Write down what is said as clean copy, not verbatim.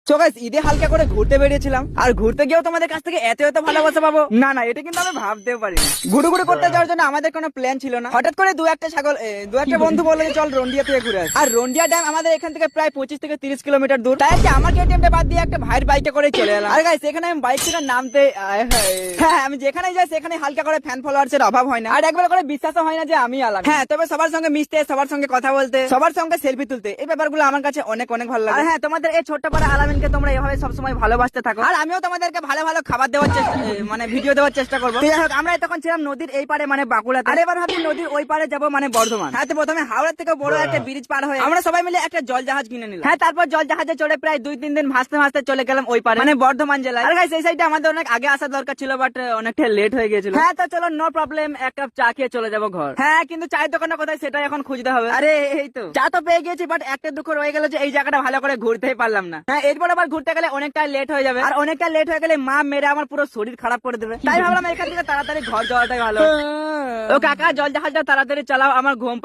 So guys, ঈদে হালকা করে ঘুরতে বেরিয়েছিলাম, আর ঘুরতে গিয়েও তোমাদের কাছ থেকে এত ভালোবাসা পাবো না, এটা কিন্তু আমি ভাবতেও পারিনি। ঘুরু করতে যাওয়ার জন্য আমাদের কোনো প্ল্যান ছিল না। হঠাৎ করে দু একটা বন্ধু বললো যে চল রন্ডিয়া থেকে ঘুরে আসি। আর রন্ডিয়া ড্যাম আমাদের এখান থেকে প্রায় 25 থেকে 30 কিলোমিটার দূর। তাই আজকে আমার কেটিএমটা বাদ দিয়ে একটা ভাইয়ের বাইকে করে চলে এলাম। আর গাইস, এখানে আমি বাইক থেকে নামতে হ্যাঁ, আমি যেখানেই যাই সেখানে হালকা করে ফ্যান ফলোয়ার্স এর অভাব হয় না, আর একবার করে বিশ্বাসও হয় না যে আমি আলাদা। হ্যাঁ, তবে সবার সঙ্গে মিশতে, সবার সঙ্গে কথা বলতে, সবার সঙ্গে সেলফি তুলতে, এই ব্যাপারগুলো আমার কাছে অনেক ভালো লাগে। আর হ্যাঁ, তোমাদের এই ছোট্ট পাড়া আলামিনকে তোমরা এভাবে সবসময় ভালোবাসতে থাকো, আর আমিও তোমাদেরকে ভালো খাবার দেওয়ার চেষ্টা, মানে ভিডিও দেওয়ার চেষ্টা করবো। যাই হোক, আমরা তখন ছিলাম নদীর এই পারে, মানে বাঁকুড়াতে। আর এবার ভাবছি নদীর ওই পারে যাবো, মানে বর্ধমান। হ্যাঁ, তো প্রথমে হাওড়া থেকে বড় একটা ব্রিজ পার হয়ে আমরা সবাই মিলে একটা জল জাহাজ কিনে নিলাম। হ্যাঁ, তারপর জল জাহাজে চড়ে প্রায় 2-3 দিন ভাসতে চলে গেলাম ওই পারে, মানে বর্ধমান জেলায়। আর গাইস, এই সাইডে আমাদের অনেক আগে আসা দরকার ছিল, বাট অনেকটা লেট হয়ে গেছিল। হ্যাঁ, তো চলো, নো প্রবলেম, এক কাপ চা খেয়ে চলে যাবো ঘর। হ্যাঁ, কিন্তু চায়ের দোকানটা কোথায় সেটা এখন খুঁজতে হবে। আরে এই তো চা তো পেয়ে গেছি, বাট একটা দুঃখ রয়ে গেল যে এই জায়গাটা ভালো করে ঘুরতেই পারলাম না। হ্যাঁ, এরপর আবার ঘুরতে গেলে অনেকটা লেট হয়ে যাবে, আর অনেকটা লেট হয়ে গেলে মা মেরে আমার পুরো শরীর খারাপ করে দেবে। তাই ভাবলাম এখান থেকে তাড়াতাড়ি ঘর যাওয়াটাই ভালো। ও কাকা, জল জাহাজটা তাড়াতাড়ি চালাও, আমার ঘুম